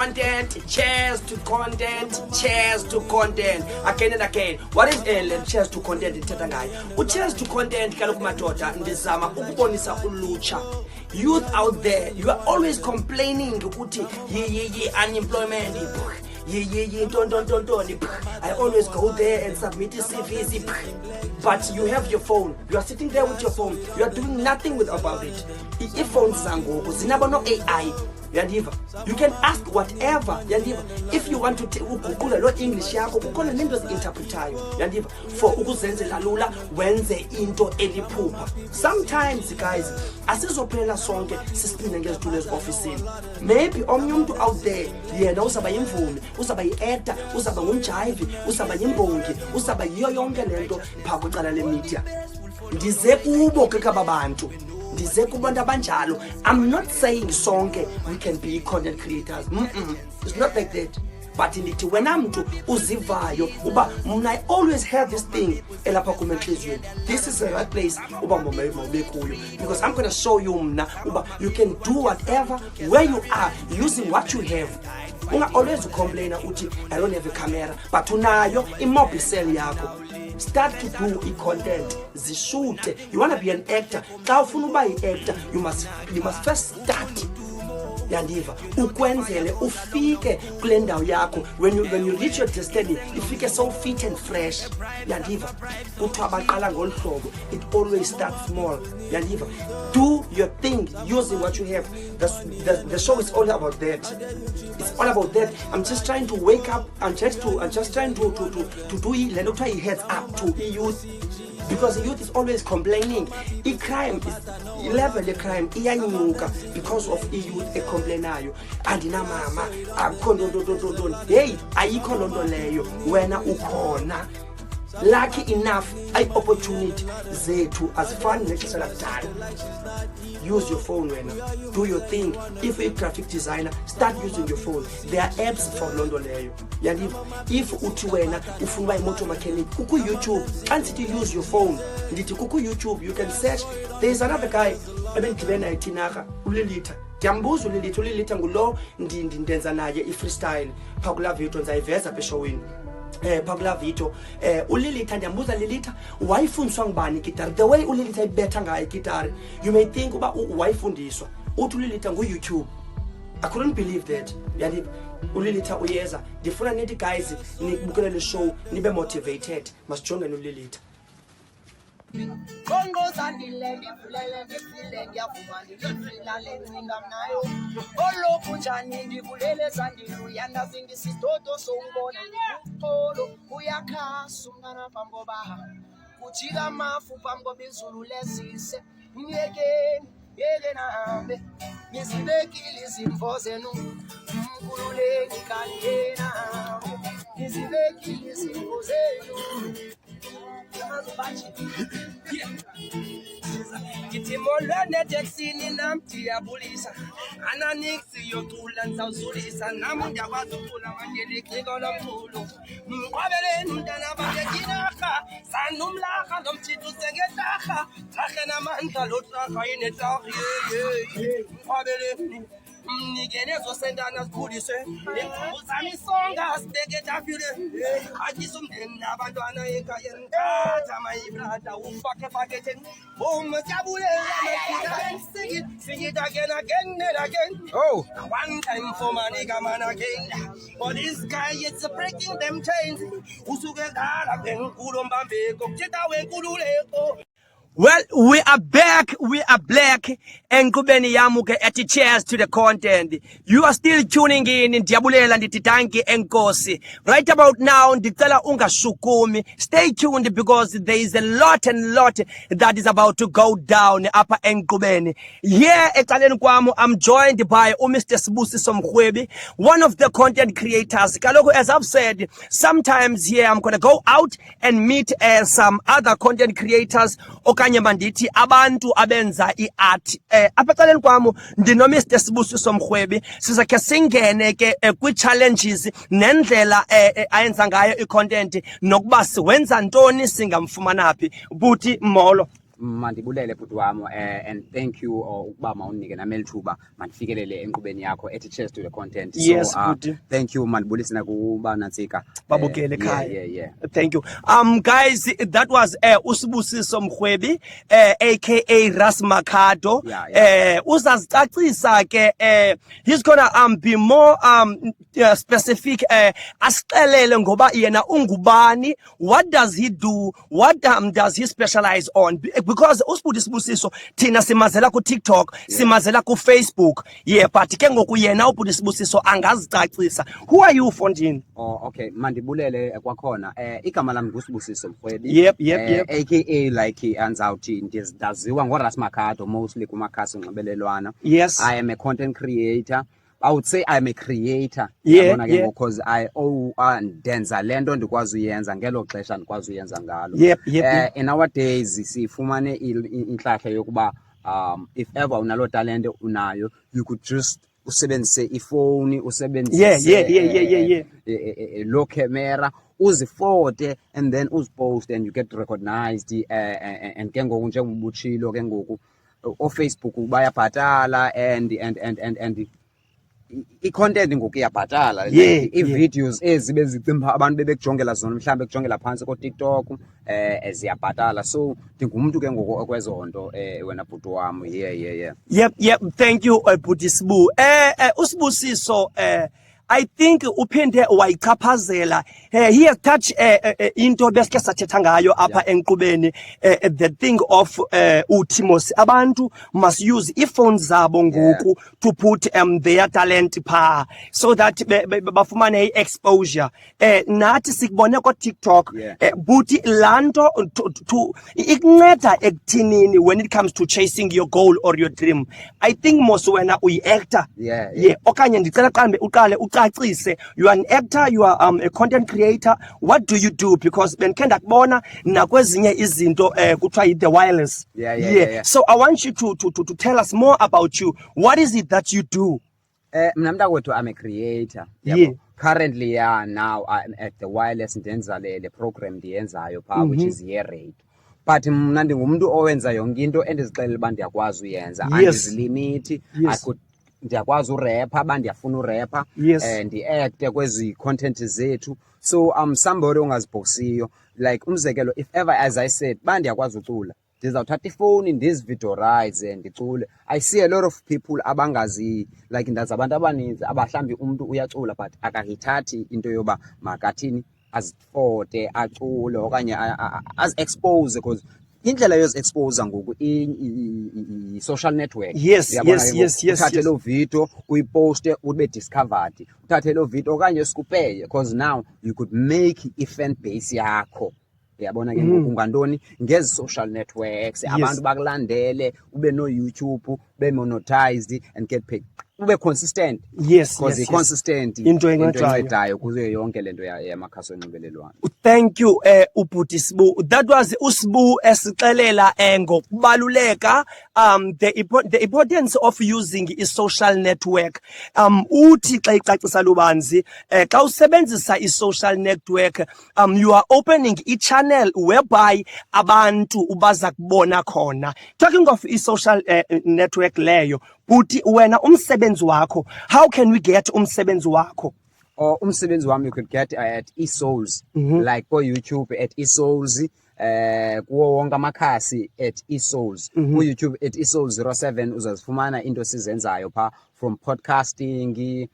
Content, cheers to content, cheers to content. Again and again. What is cheers to content in Tetangai? Cheers to content, kaloku madoda, ndizama ukubonisa ulutsha. Youth out there, you are always complaining ukuthi unemployment. Don't. I always go there and submit CVs. But you have your phone. You are sitting there with your phone. You are doing nothing about it. If phones zango, zinabo no AI. You can ask whatever. If you want to Google lo English yakho kukhona nento interpretayo. For ukuzenzela lula wenze into eliphupha. Sometimes guys asizophelela sonke sisipinde ngezitulo ezofficeini. Maybe omnye umuntu out there yena usaba yimvumi, usaba yiactor, usaba ngumjive, usaba yimbongi, usaba yiyo yonke lento pha kwicala lemedia. Ndize kubo ke kababantu. I'm not saying sonke we can be content creators. It's not like that. But in it, when I'm to uzivayo, I always have this thing. This is the right place. Because I'm gonna show you you can do whatever where you are using what you have. Always complain I don't have a camera, but unayo imobile cell yako. Start to do content. Zishute. You wanna be an actor. Actor. You must first start. Yandiva. Ukwenzele ufike kule ndawo yakho. When you reach your destiny, ufike so fit and fresh. Yandiva. Uthabaqala ngolu hlobo. It always starts small. Yandiva. Do your thing using what you have. The show is all about that. It's all about that. I'm just trying to wake up. I'm just trying to do it. Heads up to youth. Because the youth is always complaining. Crime is level the crime iyanyuka because of youth complaining. Andina mama akho hey ayikho lonto leyo wena ukhona. Lucky enough opportunity zethu azifani nexesha lakudala. Use your phone wena. Do your thing. If you're a graphic designer, start using your phone. There are apps for lonto leyo. If uthi wena ufuna imoto mechanic kuku YouTube, and you use your phone. Ndithi kuku YouTube you can search. There is another guy ebengibena eTinaka uLilitha. Ndiyambuza uLilitha ngulo ndenza naye freestyle. Phakula video nzayiveza beshowini. Pagla Vito, Ulilita ndiyambuza Lilitha wayifundiswa ngubani guitar. The way uLilitha ibetha ngayo guitar, you may think uba wayifundiswa. Uthi uLilitha YouTube. I couldn't believe that. uLilitha uyeza. Ndifuna nithi guys nibukele le show nibe motivated. Masijonge noLilitha. Kongo sandile ndivulele ndifile ndiyavuma ndilifila lencingamnayo oloku njani ndivulele sandiluya ndazindisitoto sombona ndikolo uyakhasa umntana pamboba kujika mafu pamboba izulu lezise yeke nahambe ngizibekile izimvo zenu mkhululeki kaniyena ngizibekile izimvo zenu. Kitimolwane Jacksini namtiyabulisa ananiksi yocula nsawuzulisa namundi akwazukula wangelikiko lomculo mqwabeleni umntana bakejinaha sanumlaha lomthitu sengetaha trahe namandla lotraha inetraha mqwabeleni Nigenezo sendana zikhuliswe uzama isonga sibeke tafile ajisumndeni nabantwana ekhaya ngithatha my brother ufake paketheni umjabulela sing it again and again. Oh, one time for money come on again. For this guy it's breaking them chains usuke dala ngenkulu mbambeko kuthetha wenkululeko. Well, we are back, we are black, and kubeni yamuke at cheers to the content. You are still tuning in Ndiyabulela Ndititanki Enkosi. Right about now, Ndicela ungashukumi. Stay tuned because there is a lot that is about to go down upper Enkubeni. Here at Kwamo, I'm joined by Mr. Sibusiso Mkhwebi, one of the content creators. Kaloku, as I've said, sometimes here I'm gonna go out and meet some other content creators. Okanye mandithi abantu abenza iart apha kwamo ndino Mr. Sibusiso Mkhwebi sizakhe singene ke kwi challenges nendlela ayenza ngayo icontent nokuba siwenza ntoni singamfumana phi buthi molo. mandibulele bhuti wami and thank you ukuba mawunike nami elithuba mandifikelele enkqubeni yakho ethi cheers to the content. Yes, so bhuti. thank you mandibulise nakuba Nantsika Babukele ekhaya. yeah. Thank you. Guys, that was uSibusiso Mkhwebi, aka Ras Makhado. Uzazicacisa ke he's gonna be more specific, asixelele ngoba yena ungubani, what does he do, what does he specialize on, because uSibusiso thina simazela ku TikTok, simazela ku Facebook, but ke ngoku yena uSibusiso angazicacisa. Who are you, Fondini? Okay, mandibulele kwakhona igama lami nguSibusiso Mkhwebi. Yep. aka like anzawuthi ndaziwa ngoRas Makhado mostly kumakhasi onxibelelwano. Yes, I am a content creator. I would say I'm a creator. Because I ndenza lento ndikwazi uyenza ngelo xesha ndikwazi uyenza ngalo. Yep. In our days sifumane inhlahla yokuba if ever unalo talent unayo, you could just usebenzise ifoni, usebenzise lo camera, uzifote and then uzipost and you get recognized and ke ngoku njengobutshilo ke ngoku Facebook bayabhatala and i-content ngoku iyabhatala. I-videos ezi bezicimba abantu bebekujongela zona mhlawumbe bekujongela phantsi ko-TikTok ziyabhatala. So ndingumntu ke ngoku okwezo nto wena bhuti wami. Yep. Thank you, Bhuti Sibu. uSibusiso I think uphinde wayichaphazela. He has touched into beske sathetha ngayo apha enkqubeni, the thing of uTimos. Abantu must use phones zabo ngoku to put their talent pa so that bafumane exposure. Nathi sikubone ko TikTok, buti lanto to igneta ekuthinini when it comes to chasing your goal or your dream. I think most wena uyi-actor. Okanye ndicela qambe uqale you are an actor, you are a content creator. What do you do? Because benkhe ndakubona nakwezinye izinto kuthiwa the wireless. So I want you to tell us more about you. What is it that you do? Mna mntakwethu, I'm a creator. Currently now I'm at the wireless ndenza le program ndiyenzayo pha which is Yearate. But mna ndingumntu owenza yonke into endizixelela uba ndiyakwazi uyenza. Andizilimithi. Ndiyakwazi urapha uba ndiyafuna urapha, ndi-acte kwezi content zethu. So I'm somebody ongazibhokisiyo. Like umzekelo, if ever as I said uba ndiyakwazi ucula, ndizawuthatha ifowuni ndizividorize ndicule. I see a lot of people abangazi, like ndazi abantu abaninzi abahlambi umntu uyacula but akayithathi into yoba makathini azifote acule okanye az-expose, because indlela yozi-expose ngoku i-social network. Uthathe lo video uyiposte ube discovered, uthathe lo video okanye sikupeye, because now you could make i-fan base yakho. Yabona ke ngoku ngantoni ngezi social networks, abantu bakulandele, ube no YouTube, ube monetized and get paid, ube consistent. Because consistent into encedayo kuzo yonke lento yamakhasi onxibelelwano. Thank you, Ubhuti Sibu. That was uSibu esixelela ngokubaluleka the importance of using a social network. Uthi xa icacisa lubanzi xa usebenzisa i-social network, you are opening a channel whereby abantu ubaza kubona khona. Talking of i-social network leyo, Bhuti wena umsebenzi wakho, how can we get umsebenzi wakho? Umsebenzi wami you could get at eSouls, like ko YouTube at eSouls, kuwo wonke amakhasi at eSouls, ku YouTube at eSouls 07 uzazifumana into sizenzayo pha, from podcasting,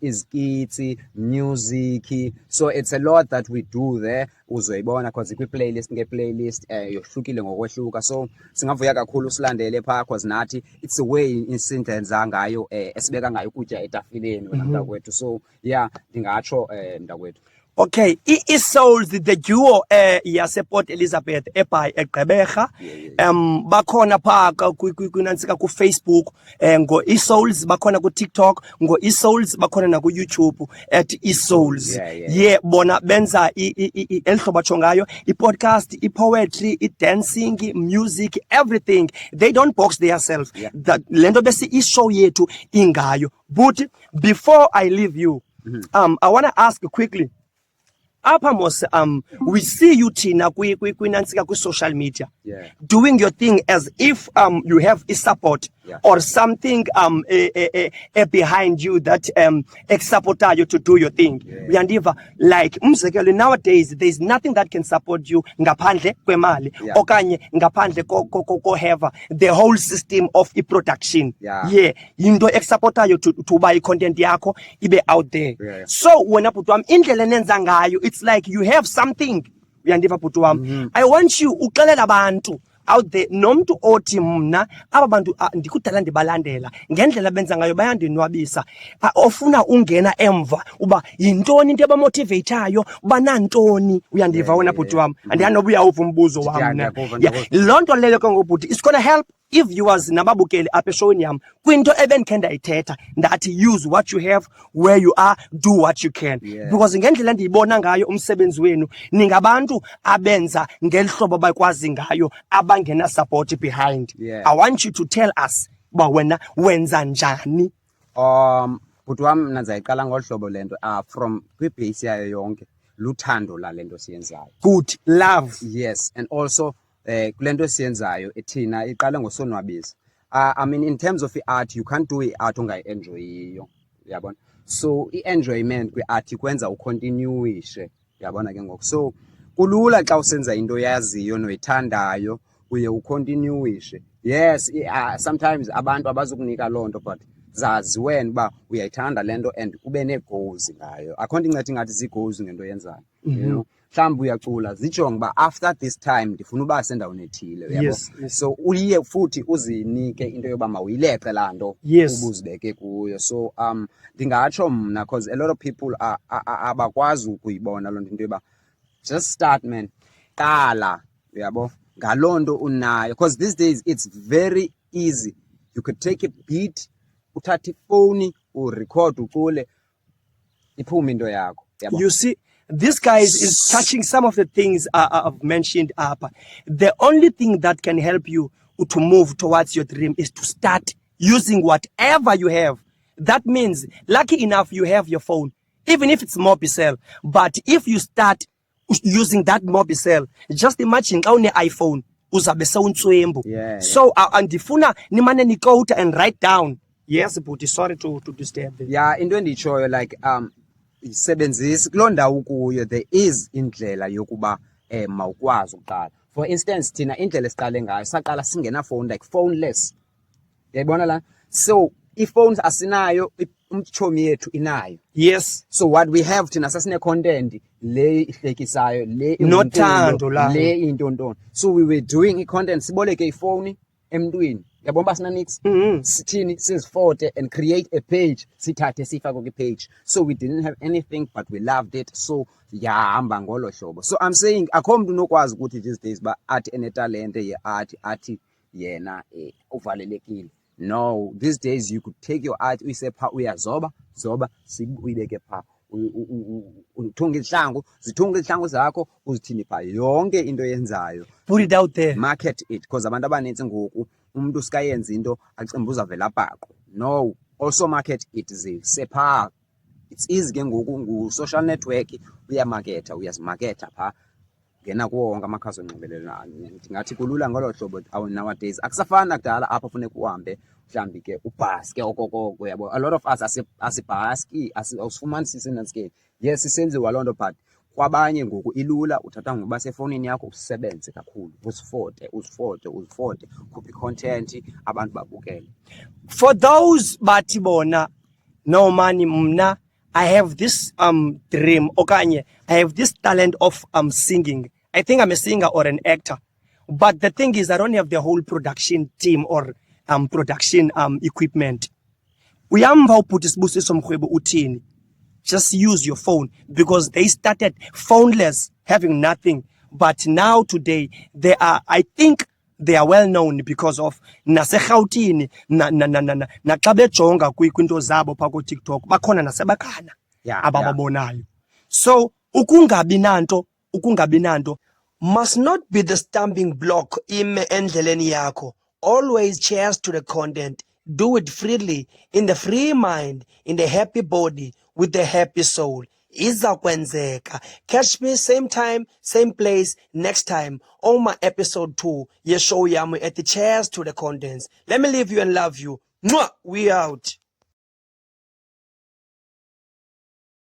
izikitsi, music. So it's a lot that we do there. Uzoyibona because ikwi-playlist nge-playlist yohlukile ngokwehluka. So singavuya kakhulu silandele pha because nathi it's a way isindenza ngayo esibeka ngayo ukutya etafileni wena mntakwethu. So ndingatsho mntakwethu. Okay, eSouls, the duo yasePort Elizabeth eBhayi eGqeberha, bakhona pha kunantsika ku Facebook, ngo eSouls, bakhona ku TikTok, ngo eSouls, bakhona na ku YouTube at eSouls. Bona benza elhlobo atsho ngayo, i-podcast, i-poetry, i-dancing, music, everything. They don't box themselves. That lento bese i-show yethu ingayo. But before I leave you, I want to ask quickly, apha mos we see you thina kwinantsika kwi-social media doing your thing as if you have a support or something behind you that exupportayo to do your thing. Uyandiva, like umzekelo nowadays there's nothing that can support you ngaphandle kwemali okanye ngaphandle ko-have the whole system of i-production. Yinto exupportayo to buy content yakho ibe out there. So wena bhuti wam indlela enenza ngayo, it's like you have something. Uyandiva bhuti wam, I want you uxelela abantu out there nomntu othi mna aba bantu ndikudala ndibalandela ngendlela benza ngayo bayandinwabisa, ofuna ungena emva uba yintoni into ebamotivateayo uba nantoni. Uyandiva wena bhuti wam, andiyanoba uyawuva umbuzo wam. Loo nto leyo ke ngobhuti it's gonna help if viewers nababukeli apha eshowini yam kwinto ebendikhe ndayithetha ndathi use what you have where you are, do what you can, because ngendlela ndiyibona ngayo umsebenzi wenu ningabantu abenza ngeli hlobo bakwazi ngayo abangena support behind. I want you to tell us uba wena wenza njani. Bhuti wam mna ndizayiqala ngolu hlobo le nto from kwibheyisi yayo yonke luthando lale nto siyenzayo. Good, love. Yes, and also kule nto siyenzayo thina iqale ngosonwabisa. I mean in terms of art, you can't do i-art ungayi-enjoyiyo, uyabona. So i-enjoyment kwi-art ikwenza ucontinuishe, uyabona ke ngoku. So kulula xa usenza into oyaziyo noyithandayo uye ucontinuishe. Yes, sometimes abantu abazukunika loo nto, but zazi wena uba uyayithanda le nto and ube nee-goals ngayo. Akho nto inceda ingathi zii-goals ngento oyenzayo, you know. Mhlawumbi uyacula zijonge uba after this time ndifuna uba sendaweni ethile, uyabo. So uye futhi uzinike into yoba mawuyileqe laa nto ubuzibeke kuyo. So ndingatsho mna because a lot of people abakwazi ukuyibona loo nto into yoba just start man, qala, uyabo, ngaloo nto unayo, because these days it's very easy. You could take a beat, uthathe ifowuni urecord ucule iphume into yakho, uyabo. You see, this guy is touching some of the things I've mentioned up. The only thing that can help you to move towards your dream is to start using whatever you have. That means, lucky enough, you have your phone, even if it's Mobicel. But if you start using that Mobicel, just imagine on the iPhone, uzabe sewuntswembu. So, andifuna nimane nikota and write down. Yes, but sorry to disturb them. Yeah, into enditshoyo like sebenzisa kuloo ndawo kuyo there is indlela yokuba mawukwazi ukuqala. For instance thina indlela esiqale ngayo saqala singena phone, like phoneless, uyayibona la. So i-phones asinayo, umtshomi yethu inayo. Yes. So what we have thina sasine content le ihlekisayo, le nothando la, le into. So we were doing i-content siboleke ifowuni emntwini, yabona uba sina nix sithini sizifote and create a page sithathe sifake kwi-page. So we didn't have anything but we loved it, so yahamba ngolo hlobo. So I'm saying akho mntu unokwazi ukuthi these days ba athi enetalente ye-art athi yena uvalelekile. No, these days you could take your art uyise pha uyazoba uyibeke pha uthunga izihlangu zakho uzithini pha yonke into yenzayo. Put it out there, market it, because abantu abaninzi ngoku umuntu sikayenza into acimba uzavela bhaqo. No, also market it sepha. It's easy ke ngoku ngu-social network uyazimaketha pha, ngena kuwo wonke amakhasi onxibelelwano. Ndingathi kulula ngolo hlobo nowadays, akusafani nakudala apha funeka uhambe mhlawumbi ke ubhaske okokoko, uyabo. A lot of us asibhaski, awusifumanisisi nansikeni. Yes, isenziwa loo nto, but kwabanye ngoku ilula, uthatha ngoba sefowunini yakho usebenze kakhulu, uzifote, ukhuphe content abantu babukele. For those bathi bona no money mna I have this dream okanye I have this talent of singing. I think I'm a singer or an actor. But the thing is I don't have the whole production team or production equipment. Uyamva uBhuti Sibusiso Mrhwebo uthini? Just use your phone, because they started phoneless, having nothing. But now today they are, I think they are well known because of naseGauteng naxa bejonga kwinto zabo pha ku TikTok bakhona nasebakhana abababonayo. So ukungabi nanto must not be the stumbling block ime endleleni yakho. Always cheers to the content. Do it freely, in the free mind, in the happy body, with the happy soul. iza kwenzeka. Catch me same time, same place next time on my episode 2 ye show yami at the Cheers to the Contents. Let me leave you and love you. Mwah! We out.